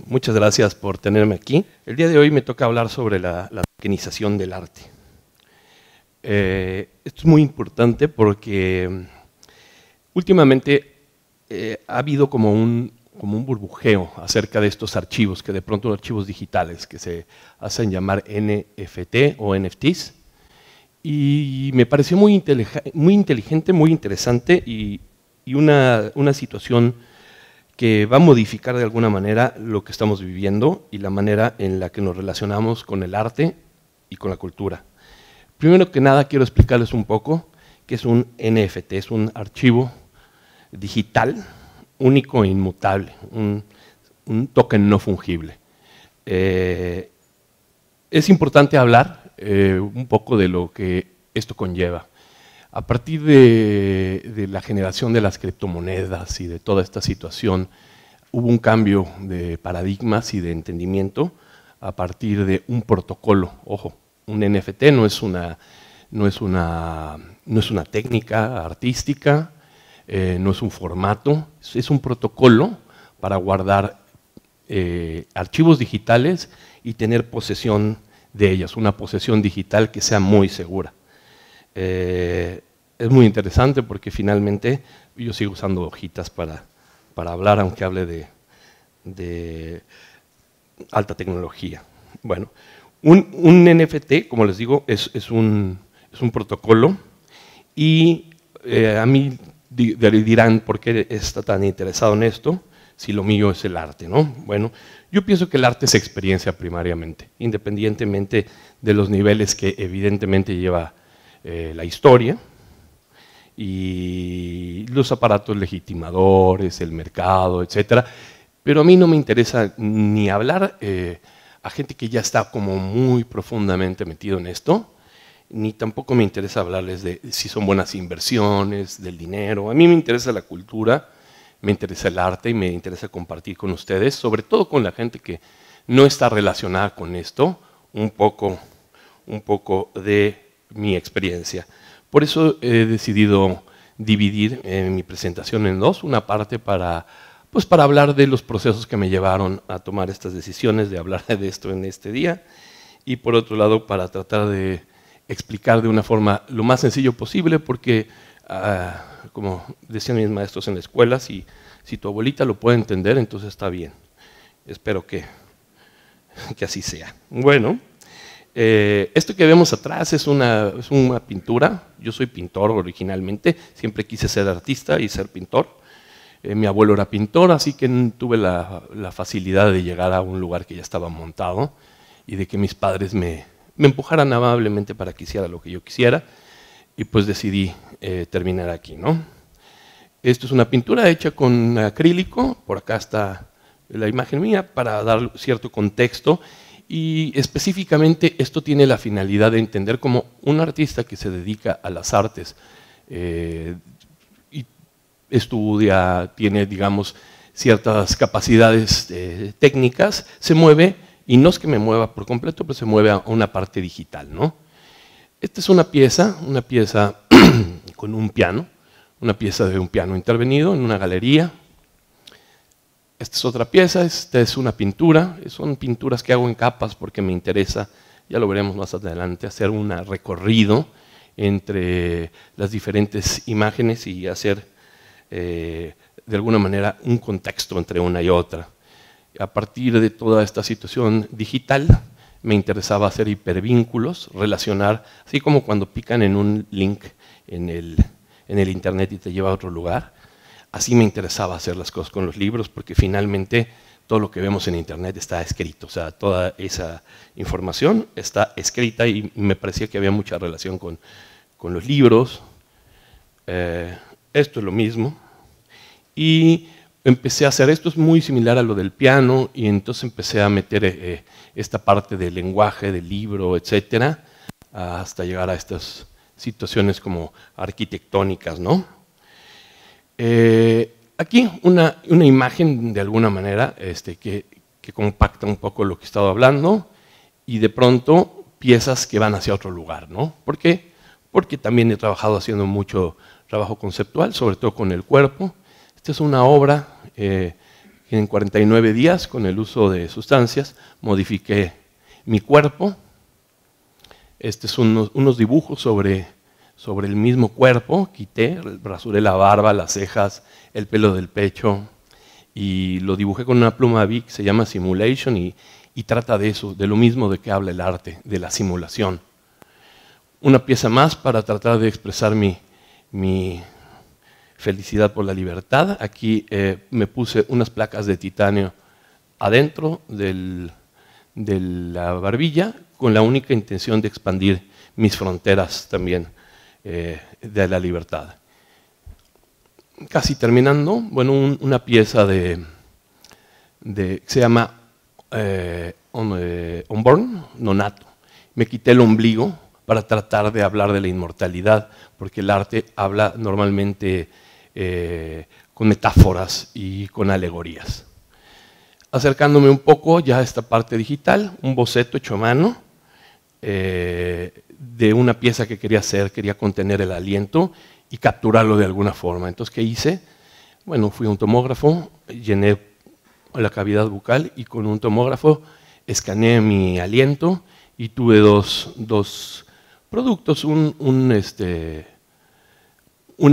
muchas gracias por tenerme aquí. El día de hoy me toca hablar sobre la tokenización del arte. Esto es muy importante porque últimamente ha habido como un burbujeo acerca de estos archivos, que de pronto archivos digitales, que se hacen llamar NFT o NFTs, y me pareció muy inteligente, muy interesante y una situación que va a modificar de alguna manera lo que estamos viviendo y la manera en la que nos relacionamos con el arte y con la cultura. Primero que nada quiero explicarles un poco qué es un NFT, es un archivo digital único e inmutable, un token no fungible. Es importante hablar un poco de lo que esto conlleva. A partir de la generación de las criptomonedas y de toda esta situación, hubo un cambio de paradigmas y de entendimiento a partir de un protocolo. Ojo, un NFT no es una técnica artística, no es un formato, es un protocolo para guardar archivos digitales y tener posesión de ellas, una posesión digital que sea muy segura. Es muy interesante porque finalmente yo sigo usando hojitas para hablar, aunque hable de alta tecnología. Bueno, un NFT, como les digo, es un protocolo y a mí dirán por qué está tan interesado en esto, si lo mío es el arte, ¿no? Bueno, yo pienso que el arte es experiencia primariamente, independientemente de los niveles que evidentemente lleva la historia y los aparatos legitimadores, el mercado, etcétera. Pero a mí no me interesa ni hablar a gente que ya está como muy profundamente metido en esto, ni tampoco me interesa hablarles de si son buenas inversiones, del dinero. A mí me interesa la cultura, me interesa el arte y me interesa compartir con ustedes, sobre todo con la gente que no está relacionada con esto, un poco de mi experiencia. Por eso he decidido dividir mi presentación en dos, una parte para hablar de los procesos que me llevaron a tomar estas decisiones, de hablar de esto en este día, y por otro lado para tratar de explicar de una forma lo más sencillo posible, porque como decían mis maestros en la escuela, si tu abuelita lo puede entender, entonces está bien. Espero que así sea. Bueno, esto que vemos atrás es una pintura. Yo soy pintor originalmente, siempre quise ser artista y ser pintor. Mi abuelo era pintor, así que tuve la facilidad de llegar a un lugar que ya estaba montado y de que mis padres me empujaran amablemente para que hiciera lo que yo quisiera, y pues decidí terminar aquí, ¿no? Esto es una pintura hecha con acrílico, por acá está la imagen mía, para dar cierto contexto, y específicamente esto tiene la finalidad de entender como un artista que se dedica a las artes y estudia, tiene, digamos, ciertas capacidades técnicas, se mueve, y no es que me mueva por completo, pero se mueve a una parte digital, ¿no? Esta es una pieza con un piano, una pieza de un piano intervenido en una galería. Esta es otra pieza, esta es una pintura, son pinturas que hago en capas porque me interesa, ya lo veremos más adelante, hacer un recorrido entre las diferentes imágenes y hacer de alguna manera un contexto entre una y otra. A partir de toda esta situación digital, me interesaba hacer hipervínculos, relacionar, así como cuando pican en un link en el internet y te lleva a otro lugar. Así me interesaba hacer las cosas con los libros, porque finalmente todo lo que vemos en internet está escrito, o sea, toda esa información está escrita y me parecía que había mucha relación con los libros. Esto es lo mismo. Y empecé a hacer, esto es muy similar a lo del piano, y entonces empecé a meter esta parte del lenguaje, del libro, etcétera, hasta llegar a estas situaciones como arquitectónicas, ¿no? Aquí una imagen de alguna manera que compacta un poco lo que he estado hablando, y de pronto piezas que van hacia otro lugar, ¿no? ¿Por qué? Porque también he trabajado haciendo mucho trabajo conceptual, sobre todo con el cuerpo. Esta es una obra que En 49 días, con el uso de sustancias, modifiqué mi cuerpo. Estos son unos dibujos sobre el mismo cuerpo. Quité, rasuré la barba, las cejas, el pelo del pecho y lo dibujé con una pluma Bic, se llama Simulation y trata de eso, de lo mismo de que habla el arte, de la simulación. Una pieza más para tratar de expresar mi felicidad por la libertad. Aquí me puse unas placas de titanio adentro de la barbilla con la única intención de expandir mis fronteras también de la libertad. Casi terminando, bueno, una pieza se llama Unborn, Nonato. Me quité el ombligo para tratar de hablar de la inmortalidad, porque el arte habla normalmente con metáforas y con alegorías. Acercándome un poco ya a esta parte digital, un boceto hecho a mano de una pieza que quería hacer, quería contener el aliento y capturarlo de alguna forma. Entonces, ¿qué hice? Bueno, fui a un tomógrafo, llené la cavidad bucal y con un tomógrafo escaneé mi aliento y tuve dos productos, una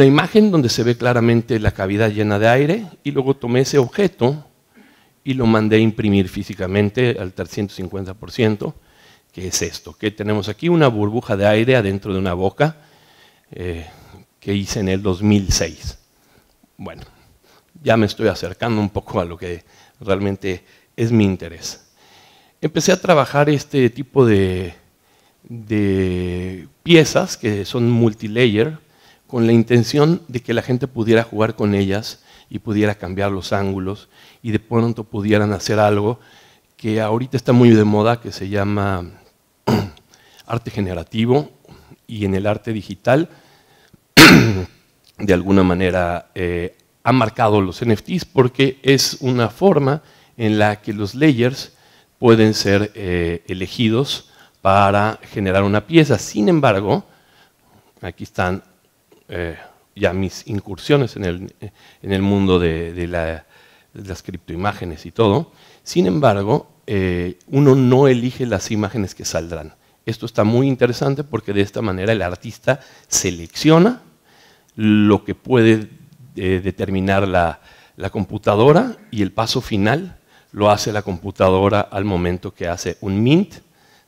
imagen donde se ve claramente la cavidad llena de aire y luego tomé ese objeto y lo mandé a imprimir físicamente al 350%, que es esto, que tenemos aquí una burbuja de aire adentro de una boca que hice en el 2006. Bueno, ya me estoy acercando un poco a lo que realmente es mi interés. Empecé a trabajar este tipo de piezas que son multilayer con la intención de que la gente pudiera jugar con ellas y pudiera cambiar los ángulos y de pronto pudieran hacer algo que ahorita está muy de moda, que se llama arte generativo, y en el arte digital de alguna manera ha marcado los NFTs porque es una forma en la que los layers pueden ser elegidos para generar una pieza. Sin embargo, aquí están ya mis incursiones en el mundo de las criptoimágenes y todo. Sin embargo, uno no elige las imágenes que saldrán. Esto está muy interesante porque de esta manera el artista selecciona lo que puede determinar la computadora y el paso final lo hace la computadora al momento que hace un mint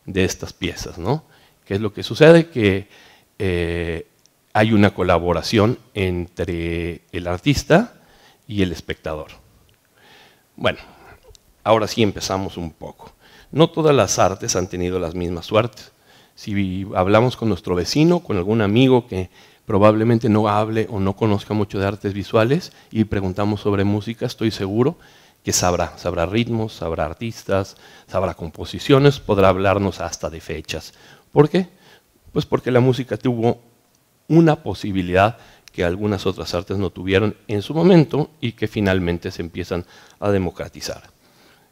de estas piezas, ¿no? ¿Qué es lo que sucede? Que hay una colaboración entre el artista y el espectador. Bueno, ahora sí empezamos un poco. No todas las artes han tenido las mismas suertes. Si hablamos con nuestro vecino, con algún amigo que probablemente no hable o no conozca mucho de artes visuales y preguntamos sobre música, estoy seguro que sabrá ritmos, sabrá artistas, sabrá composiciones, podrá hablarnos hasta de fechas. ¿Por qué? Pues porque la música tuvo una posibilidad que algunas otras artes no tuvieron en su momento y que finalmente se empiezan a democratizar.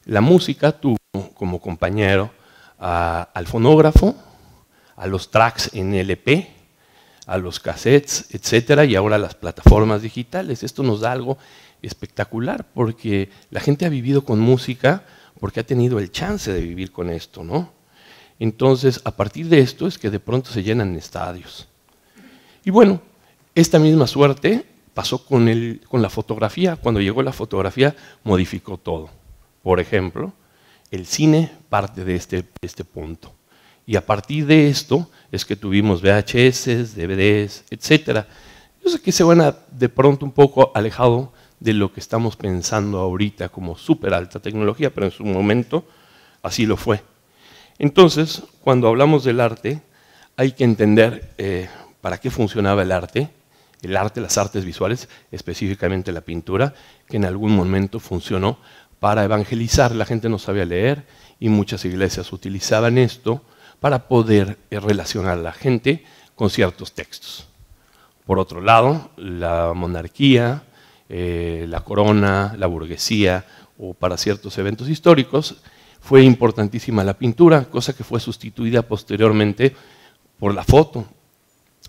La música tuvo como compañero al fonógrafo, a los tracks en LP, a los cassettes, etcétera, y ahora las plataformas digitales. Esto nos da algo espectacular porque la gente ha vivido con música porque ha tenido el chance de vivir con esto, ¿no? Entonces, a partir de esto es que de pronto se llenan estadios. Y bueno, esta misma suerte pasó con la fotografía. Cuando llegó la fotografía, modificó todo. Por ejemplo, el cine parte de este punto. Y a partir de esto es que tuvimos VHS, DVDs, etc. Yo sé que se van de pronto un poco alejado de lo que estamos pensando ahorita como súper alta tecnología, pero en su momento así lo fue. Entonces, cuando hablamos del arte, hay que entender para qué funcionaba el arte, las artes visuales, específicamente la pintura, que en algún momento funcionó para evangelizar. La gente no sabía leer y muchas iglesias utilizaban esto para poder relacionar a la gente con ciertos textos. Por otro lado, la monarquía, la corona, la burguesía, o para ciertos eventos históricos, fue importantísima la pintura, cosa que fue sustituida posteriormente por la foto.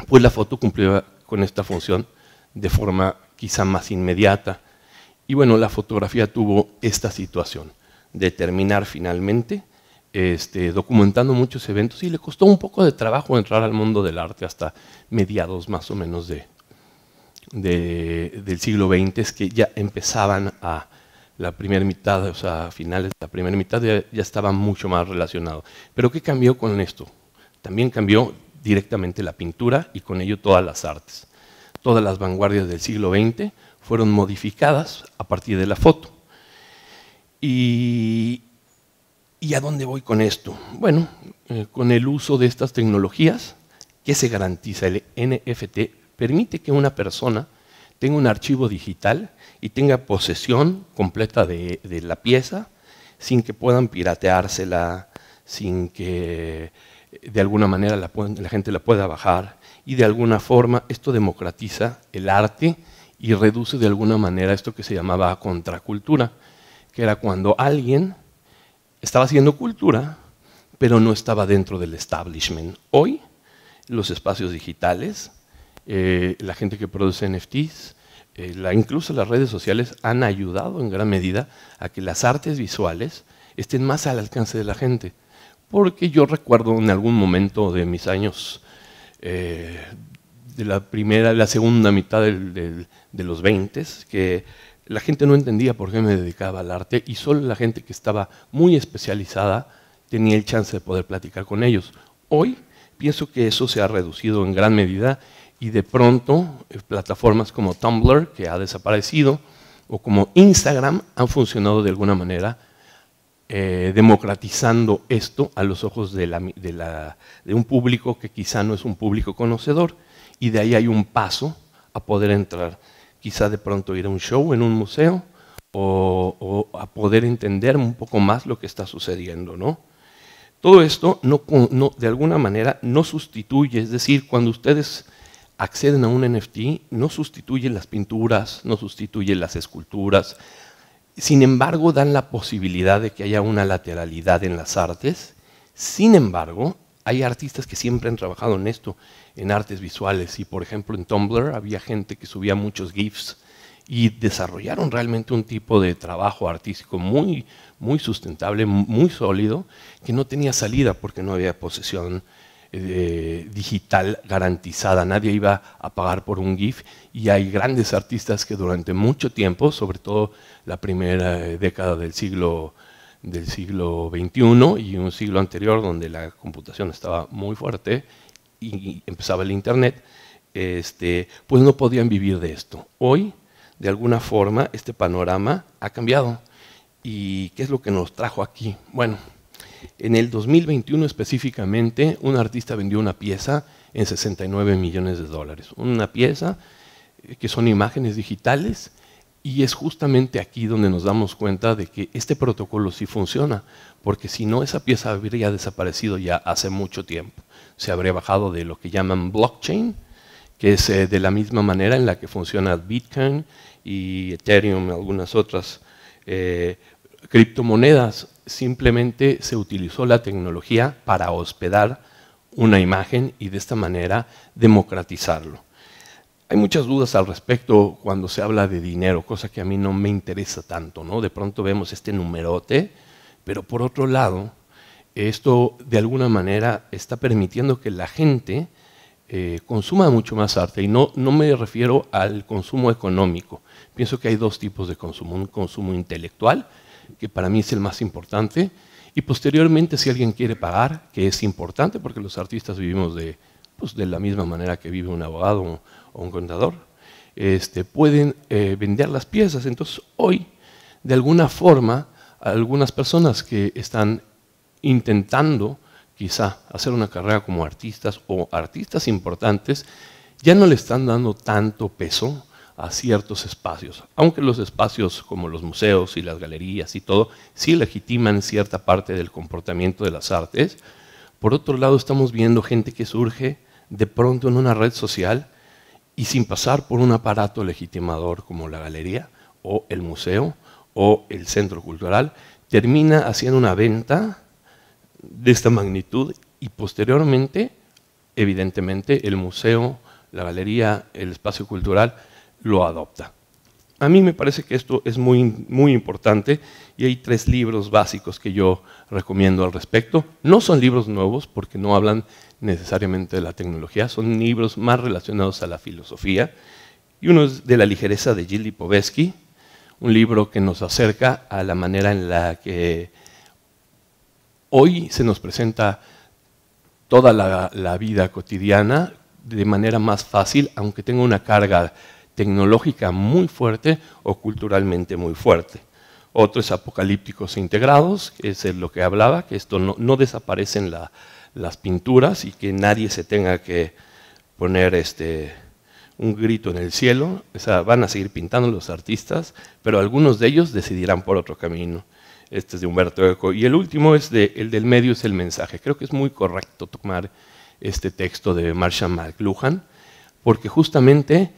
Pues la foto cumplió con esta función de forma quizá más inmediata. Y bueno, la fotografía tuvo esta situación de terminar finalmente documentando muchos eventos, y le costó un poco de trabajo entrar al mundo del arte hasta mediados más o menos del siglo XX, es que ya empezaban a la primera mitad, o sea, a finales de la primera mitad ya estaba mucho más relacionado. Pero ¿qué cambió con esto? También cambió directamente la pintura y con ello todas las artes. Todas las vanguardias del siglo XX fueron modificadas a partir de la foto. ¿Y a dónde voy con esto? Bueno, con el uso de estas tecnologías, ¿qué se garantiza? El NFT permite que una persona tenga un archivo digital y tenga posesión completa de la pieza sin que puedan pirateársela, sin que de alguna manera la gente la pueda bajar, y de alguna forma esto democratiza el arte y reduce de alguna manera esto que se llamaba contracultura, que era cuando alguien estaba haciendo cultura, pero no estaba dentro del establishment. Hoy, los espacios digitales, la gente que produce NFTs, incluso las redes sociales han ayudado en gran medida a que las artes visuales estén más al alcance de la gente. Porque yo recuerdo en algún momento de mis años, de la segunda mitad de los 20, que la gente no entendía por qué me dedicaba al arte y solo la gente que estaba muy especializada tenía el chance de poder platicar con ellos. Hoy pienso que eso se ha reducido en gran medida y de pronto plataformas como Tumblr, que ha desaparecido, o como Instagram han funcionado de alguna manera, democratizando esto a los ojos de un público que quizá no es un público conocedor, y de ahí hay un paso a poder entrar, quizá de pronto ir a un show en un museo o a poder entender un poco más lo que está sucediendo, ¿no? Todo esto de alguna manera no sustituye, es decir, cuando ustedes acceden a un NFT, no sustituye las pinturas, no sustituye las esculturas. Sin embargo, dan la posibilidad de que haya una lateralidad en las artes. Sin embargo, hay artistas que siempre han trabajado en esto, en artes visuales. Y por ejemplo, en Tumblr había gente que subía muchos GIFs y desarrollaron realmente un tipo de trabajo artístico muy, muy sustentable, muy sólido, que no tenía salida porque no había posesión digital garantizada, nadie iba a pagar por un GIF, y hay grandes artistas que durante mucho tiempo, sobre todo la primera década del siglo XXI y un siglo anterior donde la computación estaba muy fuerte y empezaba el internet, pues no podían vivir de esto. Hoy, de alguna forma, este panorama ha cambiado. ¿Y qué es lo que nos trajo aquí? Bueno, en el 2021 específicamente, un artista vendió una pieza en 69 millones de dólares. Una pieza que son imágenes digitales, y es justamente aquí donde nos damos cuenta de que este protocolo sí funciona, porque si no, esa pieza habría desaparecido ya hace mucho tiempo. Se habría bajado de lo que llaman blockchain, que es de la misma manera en la que funciona Bitcoin y Ethereum, algunas otras criptomonedas. Simplemente se utilizó la tecnología para hospedar una imagen y de esta manera democratizarlo. Hay muchas dudas al respecto cuando se habla de dinero, cosa que a mí no me interesa tanto, ¿no? De pronto vemos este numerote, pero por otro lado, esto de alguna manera está permitiendo que la gente consuma mucho más arte, y no me refiero al consumo económico. Pienso que hay dos tipos de consumo: un consumo intelectual, que para mí es el más importante, y posteriormente, si alguien quiere pagar, que es importante porque los artistas vivimos de la misma manera que vive un abogado o un contador, pueden vender las piezas. Entonces hoy, de alguna forma, algunas personas que están intentando quizá hacer una carrera como artistas o artistas importantes, ya no le están dando tanto peso a ciertos espacios, aunque los espacios como los museos y las galerías y todo sí legitiman cierta parte del comportamiento de las artes. Por otro lado, estamos viendo gente que surge de pronto en una red social y sin pasar por un aparato legitimador como la galería o el museo o el centro cultural, termina haciendo una venta de esta magnitud, y posteriormente, evidentemente, el museo, la galería, el espacio cultural lo adopta. A mí me parece que esto es muy importante y hay 3 libros básicos que yo recomiendo al respecto. No son libros nuevos porque no hablan necesariamente de la tecnología, son libros más relacionados a la filosofía. Y uno es de La ligereza de Gilles Lipovetsky, un libro que nos acerca a la manera en la que hoy se nos presenta toda la vida cotidiana de manera más fácil, aunque tenga una carga tecnológica muy fuerte o culturalmente muy fuerte. Otro es Apocalípticos e Integrados, que es lo que hablaba, que esto no desaparecen las pinturas y que nadie se tenga que poner un grito en el cielo. O sea, van a seguir pintando los artistas, pero algunos de ellos decidirán por otro camino. Este es de Humberto Eco. Y el último es el del medio es el mensaje. Creo que es muy correcto tomar este texto de Marshall McLuhan, porque justamente,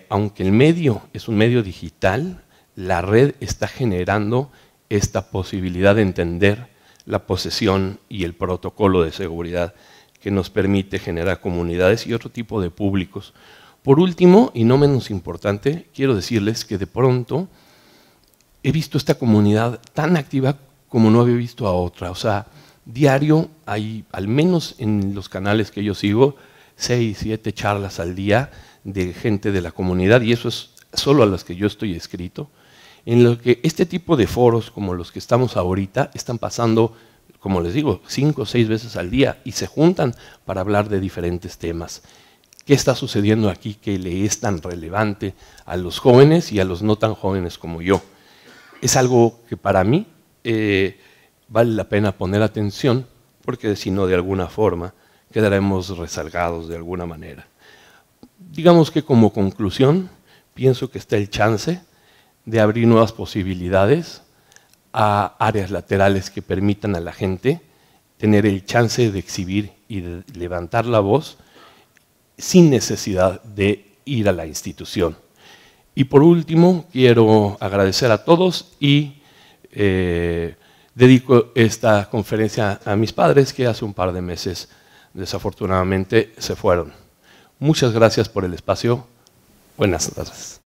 aunque el medio es un medio digital, la red está generando esta posibilidad de entender la posesión y el protocolo de seguridad que nos permite generar comunidades y otro tipo de públicos. Por último, y no menos importante, quiero decirles que de pronto he visto esta comunidad tan activa como no había visto a otra. O sea, diario hay, al menos en los canales que yo sigo, 6, 7 charlas al día de gente de la comunidad, y eso es solo a las que yo estoy escrito, en lo que este tipo de foros como los que estamos ahorita están pasando, como les digo, 5 o 6 veces al día y se juntan para hablar de diferentes temas. ¿Qué está sucediendo aquí que le es tan relevante a los jóvenes y a los no tan jóvenes como yo? Es algo que para mí vale la pena poner atención, porque si no, de alguna forma, quedaremos rezagados de alguna manera. Digamos que como conclusión, pienso que está el chance de abrir nuevas posibilidades a áreas laterales que permitan a la gente tener el chance de exhibir y de levantar la voz sin necesidad de ir a la institución. Y por último, quiero agradecer a todos y dedico esta conferencia a mis padres que hace un par de meses desafortunadamente se fueron. Muchas gracias por el espacio. Buenas tardes.